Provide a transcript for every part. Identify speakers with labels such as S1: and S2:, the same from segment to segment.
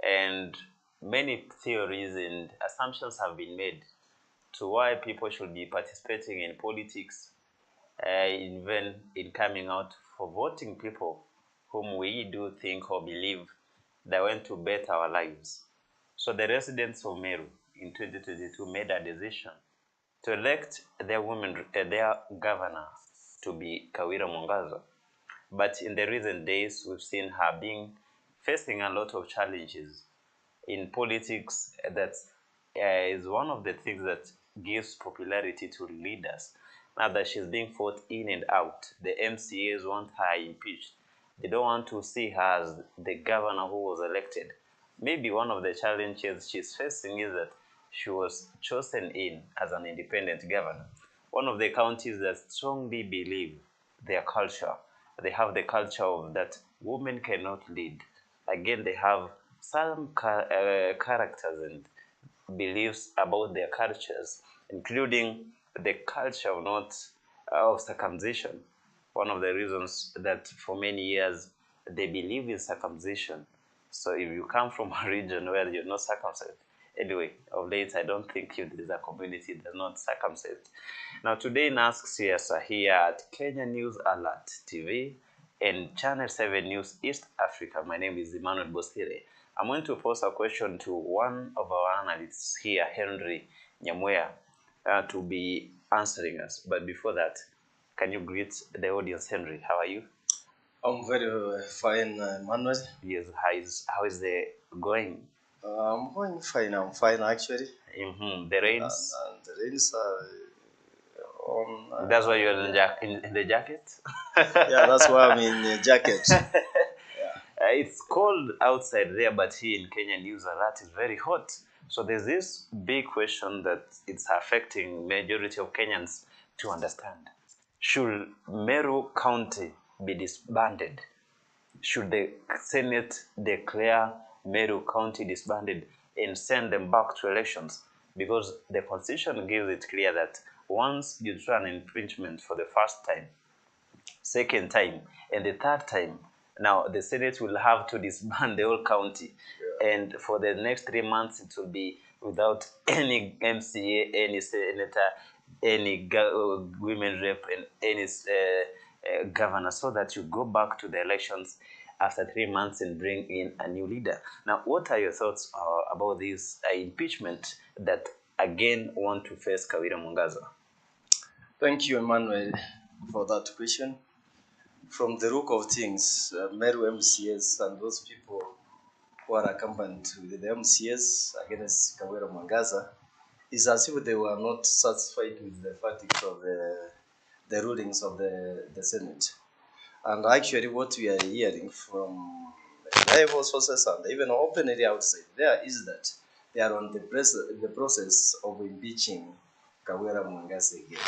S1: and many theories and assumptions have been made to why people should be participating in politics, even in coming out for voting people whom we do think or believe they want to better our lives. So the residents of Meru in 2022 made a decision to elect their governor to be Kawira Mwangaza. But in the recent days, we've seen her facing a lot of challenges in politics. That is one of the things that gives popularity to leaders. Now that she's being fought in and out, the MCAs want her impeached. They don't want to see her as the governor who was elected. Maybe one of the challenges she's facing is that she was chosen in as an independent governor. One of the counties that strongly believe their culture. They have the culture of that women cannot lead. Again, they have some characters and beliefs about their cultures, including the culture of not of circumcision. One of the reasons that for many years they believe in circumcision. So if you come from a region where you're not circumcised, anyway, of late I don't think there is a community that's not circumcised. Now today in Ask Siasa here at Kenya News Alert TV and Channel 7 News East Africa. My name is Emmanuel Bosire. I'm going to pose a question to one of our analysts here, Henry Nyamwea, to be answering us. But before that, can you greet the audience, Henry? How are you?
S2: I'm very fine, Manuel.
S1: Yes, how is the going?
S2: I'm going fine. I'm fine, actually.
S1: The rains?
S2: And the rains are on.
S1: That's why you're in the jacket?
S2: Yeah, that's why I'm in the jacket.
S1: It's cold outside there, but here in Kenya, news alert is very hot. So there's this big question that it's affecting majority of Kenyans to understand. Should Meru County be disbanded? Should the Senate declare Meru County disbanded and send them back to elections? Because the Constitution gives it clear that once you try an infringement for the first time, second time, and the third time, now the Senate will have to disband the whole county. Yeah. And for the next 3 months, it will be without any MCA, any senator, any women rep, and any governor, so that you go back to the elections after 3 months and bring in a new leader. Now, what are your thoughts about this impeachment that again want to face Kawira Mwangaza?
S2: Thank you, Emmanuel, for that question. From the look of things, Meru MCAs and those people who are accompanied with the MCAs against Kawira Mwangaza is as if they were not satisfied with the verdict of the rulings of the Senate. And actually what we are hearing from reliable sources and even openly outside there is that they are on the process of impeaching Kawira Mwangaza again.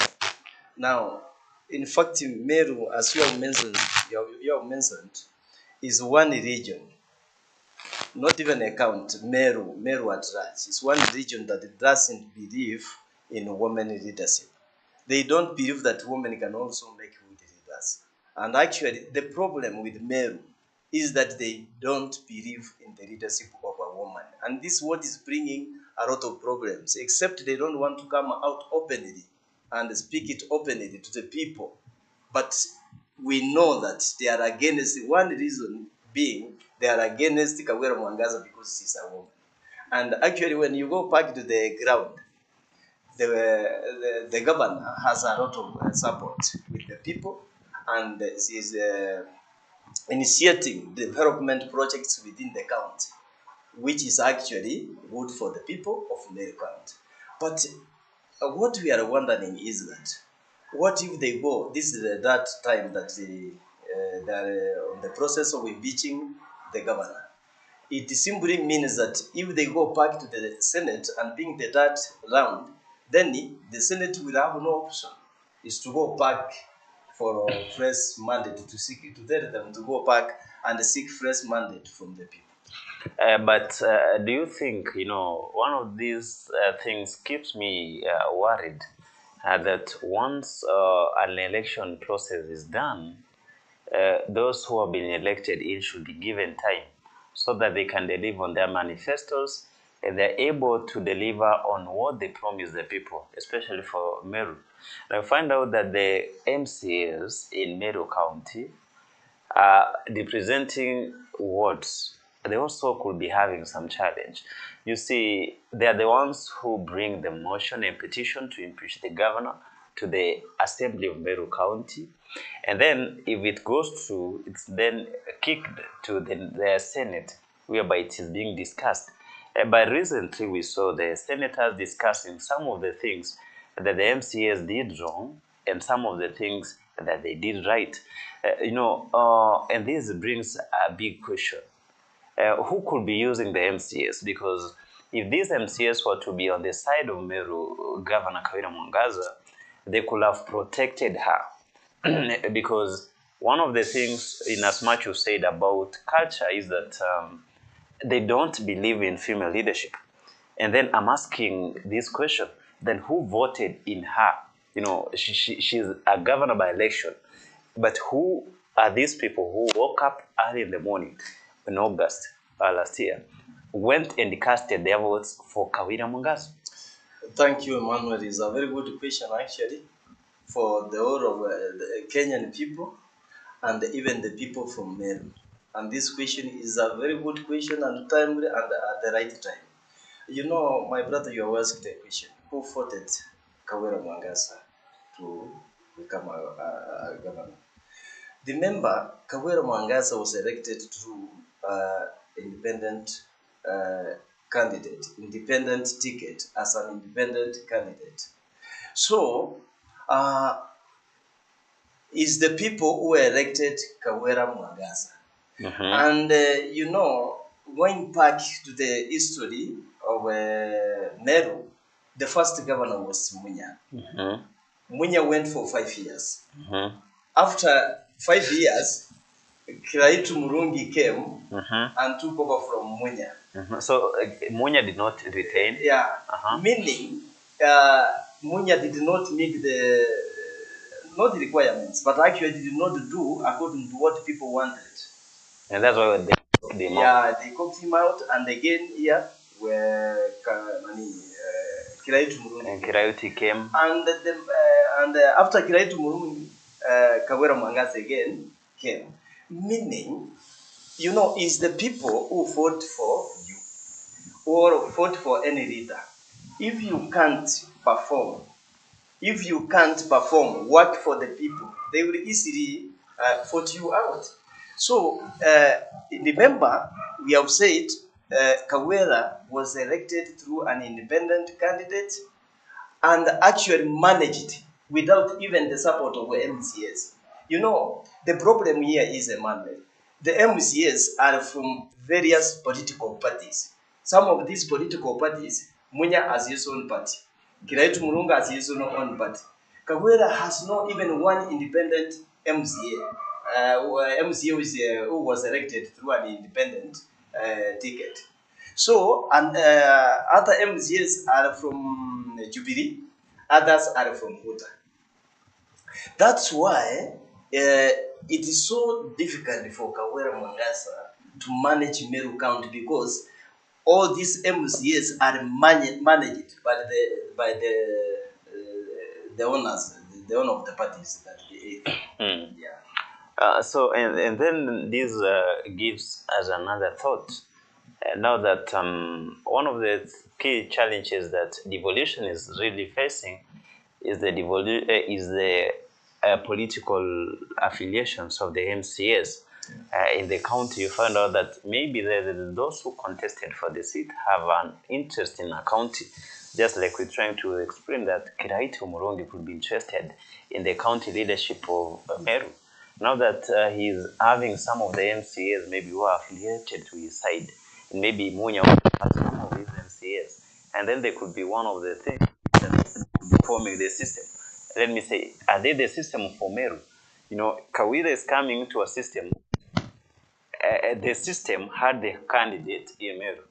S2: Now, in fact, Meru, as you have mentioned, is one region, not even a county. Meru at large is one region that doesn't believe in women leadership. They don't believe that women can also make good leaders. And actually, the problem with Meru is that they don't believe in the leadership of a woman. And this is what is bringing a lot of problems, except they don't want to come out openly and speak it openly to the people. But we know that they are against, one reason being, they are against Kawira Mwangaza because she's a woman. And actually, when you go back to the ground, the governor has a lot of support with the people, and she's initiating development projects within the county, which is actually good for the people of Meru County. But what we are wondering is that, what if they go, this is that time that they are on the process of impeaching the governor. It simply means that if they go back to the Senate and being the third round, then the Senate will have no option, is to go back for a fresh mandate, to tell them to go back and seek fresh mandate from the people.
S1: But do you think, one of these things keeps me worried that once an election process is done, those who have been elected in should be given time so that they can deliver on their manifestos and they're able to deliver on what they promise the people, especially for Meru. And I find out that the MCAs in Meru County representing wards, they also could be having some challenge. You see, they are the ones who bring the motion and petition to impeach the governor to the Assembly of Meru County. And then if it goes through, it's then kicked to the Senate, whereby it is being discussed. But recently we saw the senators discussing some of the things that the MCAs did wrong and some of the things that they did right. And this brings a big question. Who could be using the MCAs? Because if these MCAs were to be on the side of Meru Governor Kawira Mwangaza, they could have protected her. Because one of the things, in as much you said about culture, is that they don't believe in female leadership. And then I'm asking this question, then who voted in her? She's a governor by election, but who are these people who woke up early in the morning in August last year, went and casted their votes for Kawira Mwangaza?
S2: Thank you, Emmanuel. It's a very good question, actually, for the whole of the Kenyan people and even the people from Meru. And this question is a very good question and timely and at the right time. You know, my brother, you asked the question, who voted Kawira Mwangaza to become a governor? Remember, Kawira Mwangaza was elected through independent independent ticket as an independent candidate. So, is the people who elected Kawira Mwangaza. And, going back to the history of Meru, the first governor was Munya. Munya went for 5 years. After 5 years, Kiraitu Murungi came and took over from Munya.
S1: So Munya did not retain?
S2: Yeah, meaning Munya did not meet not the requirements, but actually did not do according to what people wanted.
S1: And that's why they cooked him out.
S2: Yeah, they cooked him out, and again here where Kiraitu Murungi.
S1: And Kiraitu came.
S2: And after Kiraitu Murungi, Kawira Mwangaza again came. Meaning, it's the people who fought for you or fought for any leader. If you can't perform, work for the people, they will easily vote you out. So, remember, we have said Kawira was elected through an independent candidate and actually managed without even the support of the MCAs. The problem here is, Emmanuel, the MCAs are from various political parties. Some of these political parties, Munya has his own party. Kiraitu Murungi has his own party. Kawira has not even one independent MCA. MCA who was elected through an independent ticket. So, and other MCAs are from Jubilee, others are from Huta. That's why it is so difficult for Kawira Mwangaza to manage Meru County, because all these MCAs are managed by the owners, the owner of the parties that they
S1: Yeah. So and then this gives us another thought. Now that one of the key challenges that devolution is really facing is the political affiliations of the MCAs. In the county, you find out that maybe those who contested for the seat have an interest in a county, just like we're trying to explain that Kiraitu Murungi could be interested in the county leadership of Meru. Now that he's having some of the MCAs maybe who are affiliated to his side, and maybe Munya has some of his MCAs, and then they could be one of the things that could be forming the system. Let me say, are they the system for Meru? Kawira is coming to a system. The system had the candidate in Meru.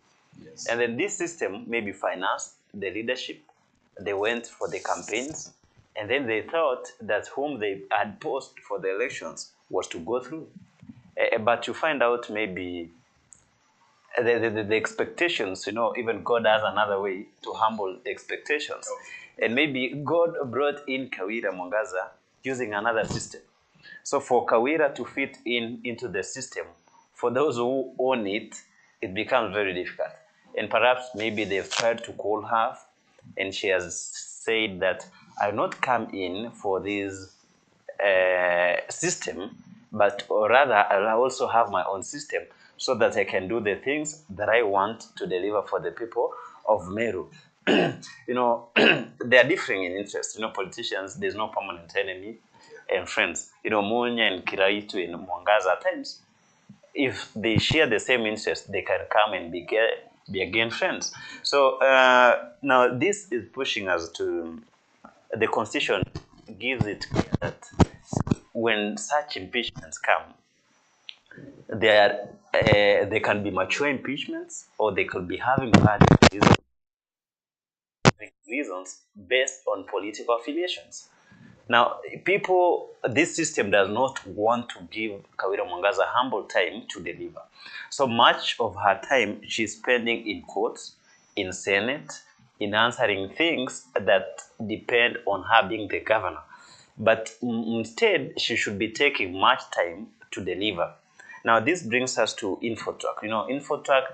S2: Yes.
S1: And then this system maybe financed the leadership. They went for the campaigns. And then they thought that whom they had posted for the elections was to go through. But you find out maybe the expectations, even God has another way to humble the expectations. And maybe God brought in Kawira Mwangaza using another system. So for Kawira to fit into the system, for those who own it, it becomes very difficult. And perhaps maybe they've tried to call her, and she has said that I've not come in for this system, but rather I'll also have my own system so that I can do the things that I want to deliver for the people of Meru. They are differing in interest. Politicians, there's no permanent enemy and friends. Munya and Kiraitu and Mwangaza at times, if they share the same interest, they can come and be again friends. So now this is pushing us to the constitution gives it clear that when such impeachments come, they can be mature impeachments, or they could be having bad reasons based on political affiliations. Now, this system does not want to give Kawira Mwangaza humble time to deliver. So much of her time she's spending in courts, in Senate, in answering things that depend on her being the governor. But instead, she should be taking much time to deliver. Now, this brings us to Infotrack. Infotrack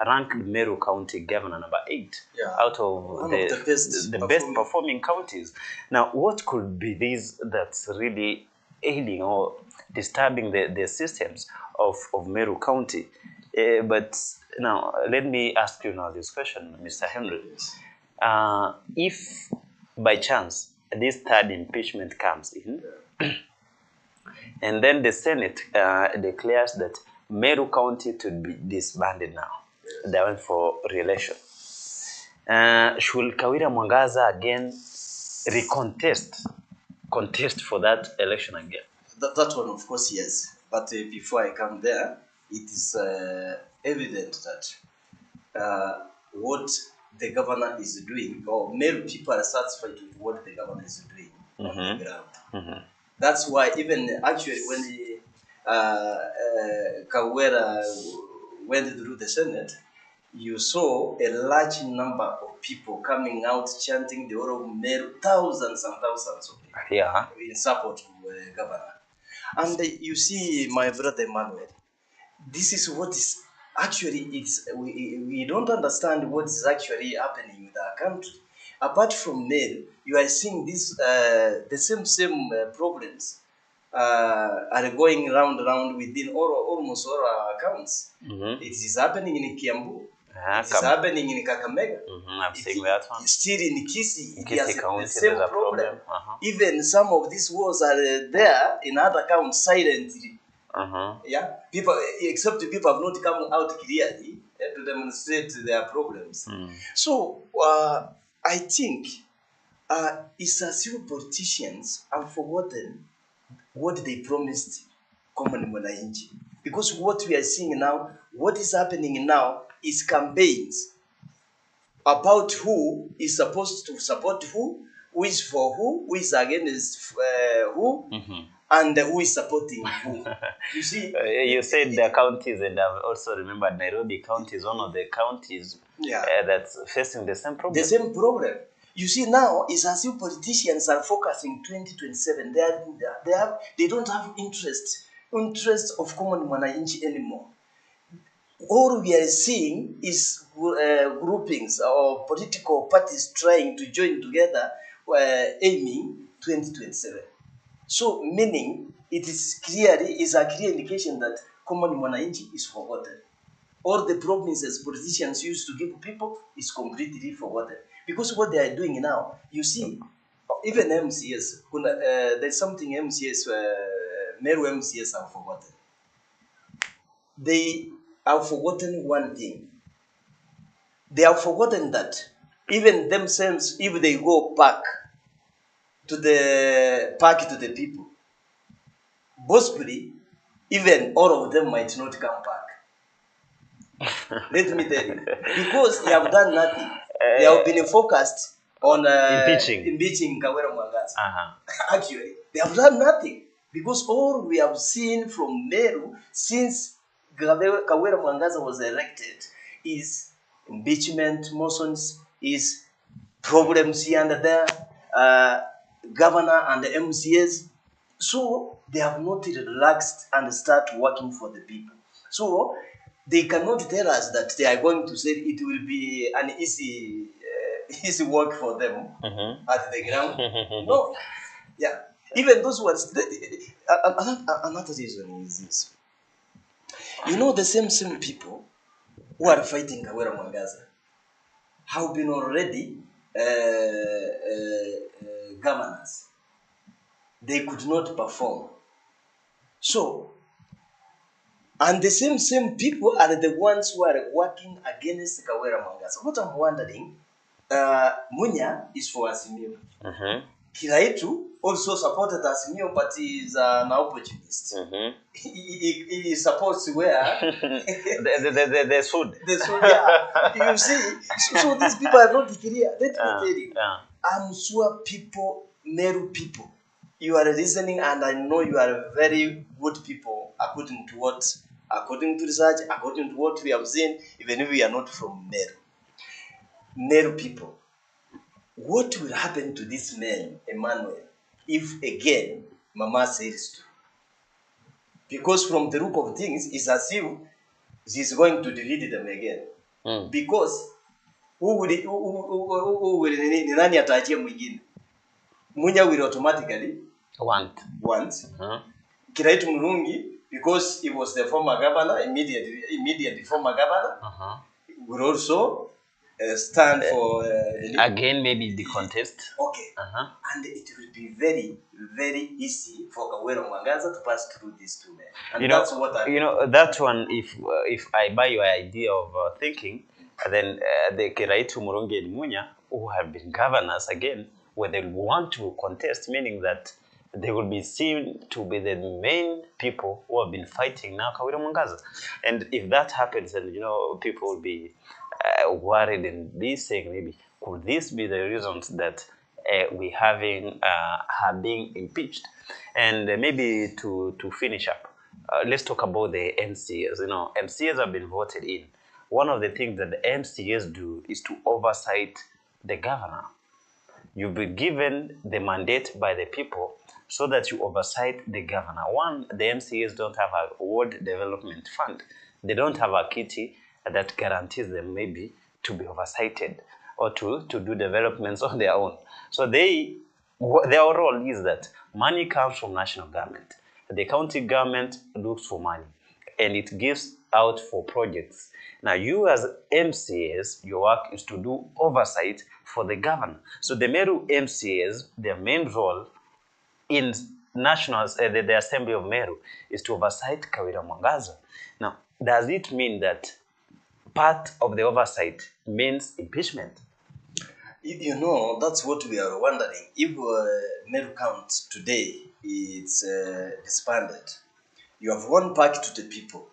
S1: ranked Meru County Governor number 8 out of the best performing counties. Now, what could be this that's really ailing or disturbing the systems of Meru County? But now, let me ask you now this question, Mr. Henry. If by chance this third impeachment comes in, and then the Senate declares that Meru County to be disbanded now, they went for re-election. Should Kawira Mwangaza again contest for that election again?
S2: That one, of course, yes. But before I come there, it is evident that what the governor is doing, or many people are satisfied with what the governor is doing on the ground. That's why even actually when Kawira went through the Senate, you saw a large number of people coming out chanting the order of Meru, thousands and thousands of people in support of the governor. And you see, my brother Emmanuel, this is what is actually, we don't understand what is actually happening with our country. Apart from Meru, you are seeing this, the same problems are going round within almost all our accounts. It is happening in Kiambu. It is happening in Kakamega.
S1: I'm seeing that one.
S2: Still in Kisi, it has
S1: County,
S2: the same problem. Even some of these wars are there in other counts silently. Yeah, people, except people have not come out clearly to demonstrate their problems. So I think it's as if politicians have forgotten what they promised common mwananchi. Because what we are seeing now, what is happening now is campaigns about who is supposed to support who is for who is against who, and who is supporting who. You see,
S1: you said the counties, and I've also remembered Nairobi County is one of the counties that's facing the same problem.
S2: The same problem. You see, now it's as if politicians are focusing 2027. They don't have interest of common mwananchi anymore. All we are seeing is groupings or political parties trying to join together, aiming 2027. So, meaning it is a clear indication that common mwananchi is forgotten. All the promises politicians used to give people is completely forgotten. Because what they are doing now, you see, even MCAs, there's something MCAs, Meru MCAs have forgotten. They have forgotten one thing. They have forgotten that even themselves, if they go back to the people, possibly, even all of them might not come back. Let me tell you. Because they have done nothing. They have been focused on impeaching Kawira Mwangaza. Actually, they have done nothing. Because all we have seen from Meru since Kawira Mwangaza was elected is impeachment motions, is problems here and there, governor and the MCAs. So they have not relaxed and start working for the people. So they cannot tell us that they are going to say it will be an easy work for them at the ground. No, yeah. Even those ones. Another reason is this. You know, the same people who are fighting Kawira Mwangaza have been already governors. They could not perform. So, and the same people are the ones who are working against Kawira Mwangaza. What I'm wondering, Munya is for Azimio. Kiraitu also supported Azimio, but he is an opportunist. He supports where
S1: the Sud.
S2: the Sud, yeah. You see, so these people are not clear. Let me tell you, I'm sure people, Meru people, you are listening, and I know you are very good people according to research, according to what we have seen, even if we are not from Meru. Meru people, what will happen to this man, Emmanuel, if again Mama says to? Because from the look of things, it's as if she's going to delete them again. Because who will nani ataachia mwingine? Munya will automatically want. Kiraitu Murungi, because he was the former governor, immediately former governor, will also stand for
S1: again maybe the contest.
S2: Okay. And it will be very, very easy for Kawira Mwangaza to pass through these two men. And that's what I
S1: that one, if I buy your idea of thinking, then the Kiraitu Murungi and Munya, who have been governors again, where they want to contest, meaning that they will be seen to be the main people who have been fighting now Kawira Mwangaza. And if that happens, then people will be worried and be saying, maybe could this be the reasons that we having her being impeached? And maybe to finish up, let's talk about the MCAs. MCAs have been voted in. One of the things that the MCAs do is to oversight the governor. You've been given the mandate by the people so that you oversight the governor. One, the MCAs don't have a ward development fund. They don't have a kitty that guarantees them maybe to be oversighted or to do developments on their own. So their role is that money comes from national government. The county government looks for money and it gives out for projects. Now you as MCAs, your work is to do oversight for the governor. So the Meru MCAs, their main role in the Assembly of Meru is to oversight Kawira Mwangaza. Now, does it mean that part of the oversight means impeachment?
S2: That's what we are wondering. If Meru count today is disbanded, you have gone back to the people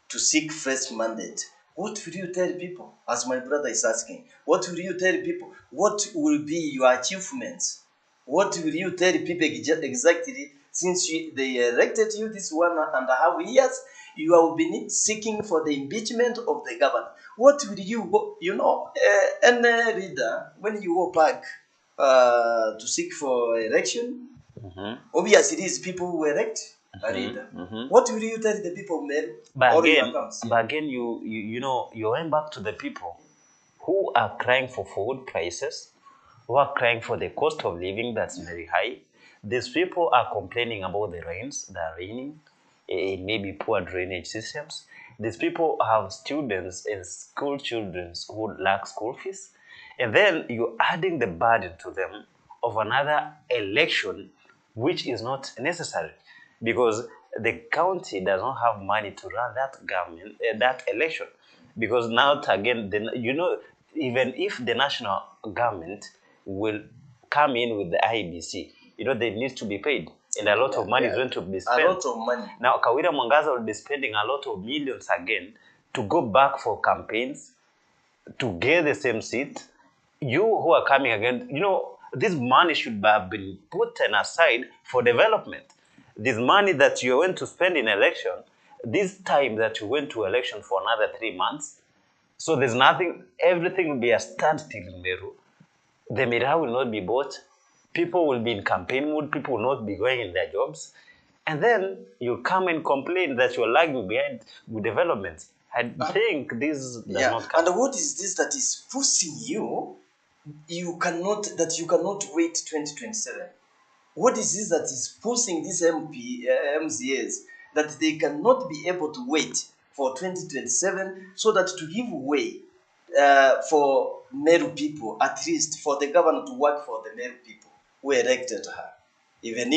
S2: to seek fresh mandate. What will you tell people? As my brother is asking, what will you tell people? What will be your achievements? What will you tell people exactly? Since they elected you this 1.5 years, you have been seeking for the impeachment of the governor. What will you go? Any reader, when you go back to seek for election, obviously these people who elect a reader. What will you tell the people, man?
S1: But again, you went back to the people who are crying for food prices, who are crying for the cost of living that's very high. These people are complaining about the rains that are raining, maybe poor drainage systems. These people have students and school children who lack school fees. And then you're adding the burden to them of another election, which is not necessary because the county does not have money to run that government, that election. Because now, again, even if the national government will come in with the IBC, they need to be paid. And a lot of money is going to be spent.
S2: A lot of money.
S1: Now, Kawira Mwangaza will be spending a lot of millions again to go back for campaigns, to get the same seat. You who are coming again, this money should have been put aside for development. This money that you're going to spend in election, This time that we went to election for another 3 months, so there's nothing, everything will be a standstill in Meru. The miraa will not be bought. People will be in campaign mood. People will not be going in their jobs. And then you come and complain that you're lagging behind with developments. I think this does not come.
S2: And what is this that is forcing you? You cannot wait 2027. What is this that is forcing these MCAs that they cannot be able to wait for 2027 so that to give way for Meru people, at least for the governor to work for the Meru people who elected her, even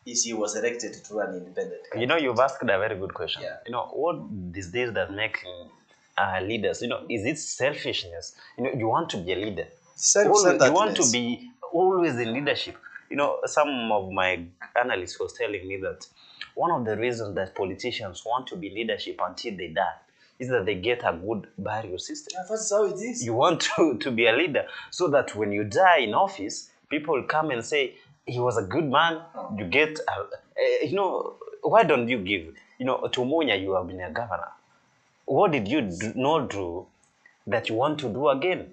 S2: if she was elected to run independent.
S1: You know, you've asked a very good question.
S2: Yeah.
S1: You know, what is this that making leaders? You know, is it selfishness? You know, you want to be a leader. You want to be always in leadership. You know, some of my analysts was telling me that one of the reasons that politicians want to be leadership until they die is that they get a good burial system.
S2: Yeah, that's how it is.
S1: You want to be a leader so that when you die in office, people will come and say, he was a good man. You get, you know, why don't you give? You know, to Munya, you have been a governor. What did you not do that you want to do again?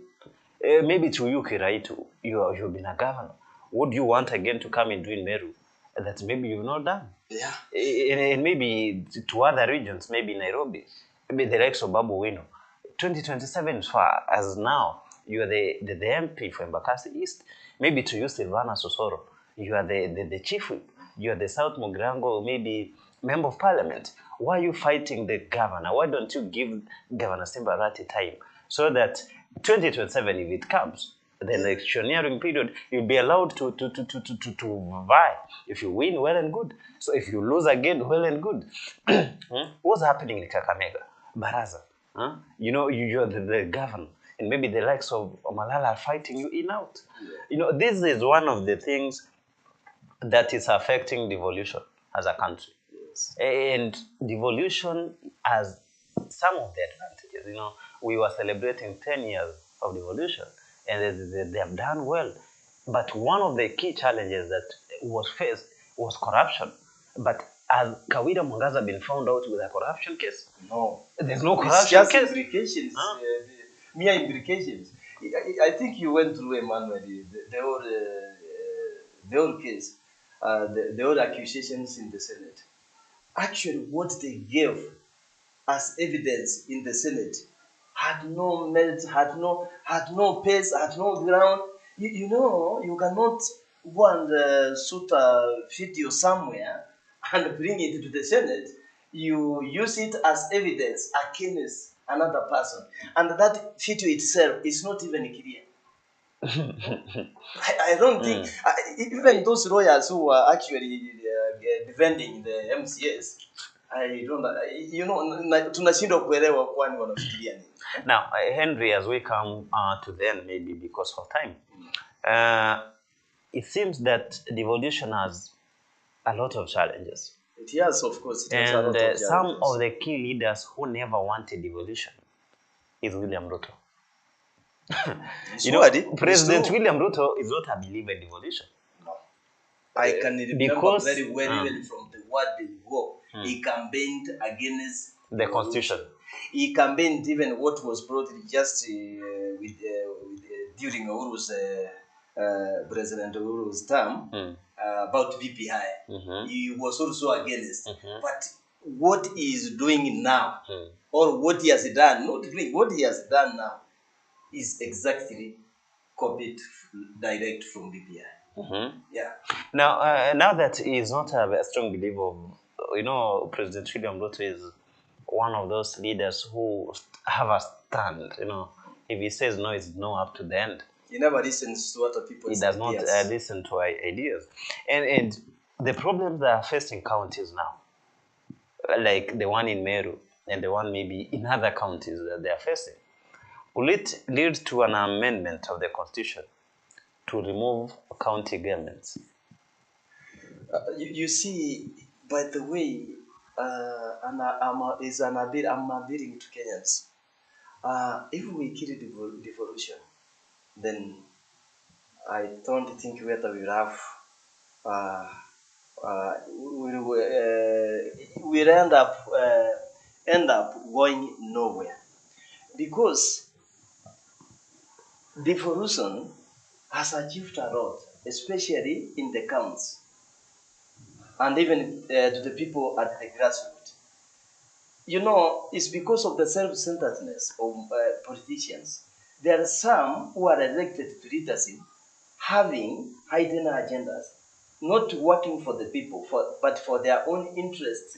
S1: Maybe to you, Kiraitu, you've been a governor. What do you want again to come and do in Meru that maybe you've not done?
S2: Yeah.
S1: And maybe to other regions, maybe Nairobi, maybe the likes of Babu Wino. 2027 far as now, you are the MP for Embakasi East. Maybe to you, Silvana Sosoro, you are the chief whip. You are the South Mogrango, maybe member of parliament. Why are you fighting the governor? Why don't you give Governor Simbarati time so that 2027, if it comes, the electioneering period, you'll be allowed to vie. If you win, well and good. So if you lose again, well and good. What's happening in Kakamega? Baraza. Huh? You know, you're the governor. And maybe the likes of Malala are fighting you in out. You know, this is one of the things that is affecting devolution as a country.
S2: Yes.
S1: And devolution has some of the advantages. You know, we were celebrating 10 years of devolution, and they have done well. But one of the key challenges that was faced was corruption. But has Kawira Mwangaza been found out with a corruption case?
S2: No.
S1: There's no corruption
S2: it's just
S1: case.
S2: Implications, mere implications. I think you went through, Emmanuel, the whole case, the whole accusations in the Senate. Actually, what they gave as evidence in the Senate had no merit, had no pace, had no ground. You know, you cannot go and shoot a video somewhere and bring it to the Senate. You use it as evidence against another person, and that video itself is not even clear. I don't think even those lawyers who are actually defending the MCAs, I don't know, you know, tunashindwa kuelewa kwani wanafikiria nini.
S1: Now, Henry, as we come to the end, maybe because of time, it seems that devolution has a lot of challenges.
S2: It has, of course. It has a lot of
S1: And
S2: challenges.
S1: some of the key leaders who never wanted devolution is William Ruto. You know, President William Ruto is not a believer in devolution.
S2: No. I can remember very well, even from the word they go, he campaigned against
S1: the constitution.
S2: He campaigned even what was brought just during Uhuru's President Uhuru's term about VPI. He was also against. But what he is doing now, or what he has done, not doing, what he has done now, is exactly copied direct from VPI. Yeah.
S1: Now that he is not a strong believer of, you know, President William Ruto is one of those leaders who have a stand. You know, if he says no, it's no up to the end.
S2: He never listens to other people.
S1: He does not listen to ideas. And the problems that are facing counties now, like the one in Meru and the one maybe in other counties that they are facing, will it lead to an amendment of the constitution to remove county governments?
S2: You see, by the way, I'm appealing to Kenyans. If we kill devolution, then I don't think whether we have we'll end up going nowhere, because devolution has achieved a lot, especially in the counties and even to the people at the grassroots. You know, it's because of the self-centeredness of politicians. There are some who are elected to leadership having hidden agendas, not working for the people, but for their own interests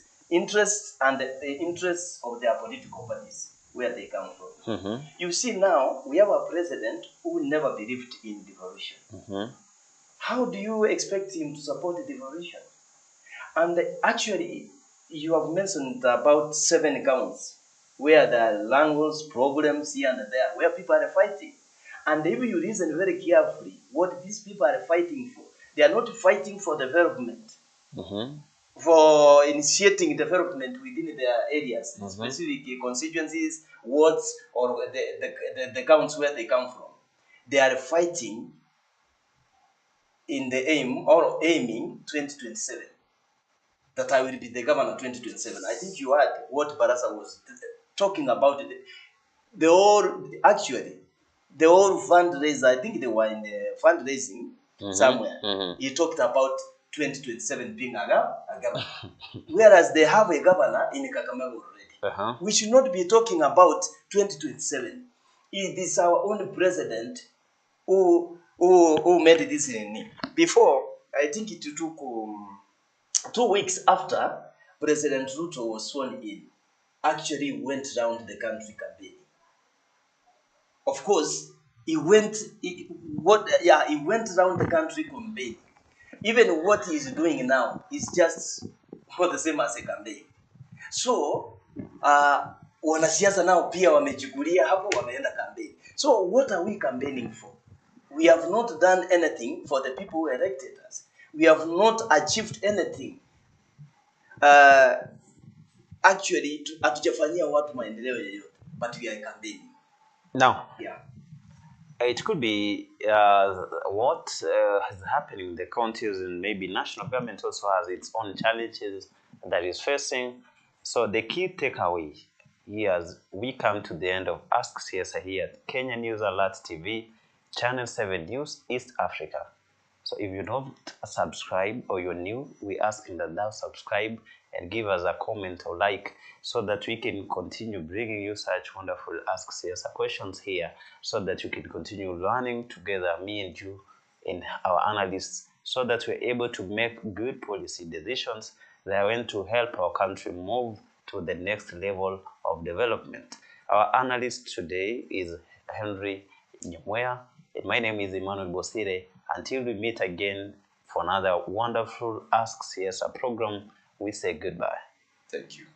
S2: and the interests of their political parties, where they come from.
S1: Mm-hmm.
S2: You see, now we have a president who never believed in devolution.
S1: Mm-hmm.
S2: How do you expect him to support devolution? And actually, you have mentioned about 7 counts where there are language problems here and there, where people are fighting. And if you listen very carefully, what these people are fighting for, they are not fighting for development,
S1: Mm-hmm.
S2: for initiating development within their areas,
S1: Mm-hmm.
S2: specific constituencies, wards, or the counts where they come from. They are fighting in the aiming 2027. That I will be the governor 2027. I think you heard what Barasa was talking about. The whole fundraiser, I think they were in the fundraising somewhere.
S1: Mm-hmm.
S2: He talked about 2027 being a governor. Whereas they have a governor in Kakamega already.
S1: Uh-huh.
S2: We should not be talking about 2027. It is our own president who made this in. Before, I think it took 2 weeks after President Ruto was sworn in, actually went around the country campaigning. Of course, he went around the country campaigning. Even what he's doing now is just not the same as a campaign. So, wanasiasa nao pia wamechukulia hapo, wameenda campaign. So, what are we campaigning for? We have not done anything for the people who elected us. We have not achieved anything. Actually, hatujafanyia watu maendeleo yoyote, but we are campaigning.
S1: Now,
S2: Yeah.
S1: it could be what is happening in the counties, and maybe national government also has its own challenges that is facing. So the key takeaway here, as we come to the end of Ask Siasa here at Kenya News Alert TV, Channel 7 News, East Africa. So if you don't subscribe or you're new, we ask that thou subscribe and give us a comment or like, so that we can continue bringing you such wonderful Ask Siasa questions here, so that you can continue learning together, me and you and our analysts, so that we're able to make good policy decisions that are going to help our country move to the next level of development. Our analyst today is Henry Nyamweya, and my name is Emmanuel Bosire. Until we meet again for another wonderful Ask Siasa program, we say goodbye.
S2: Thank you.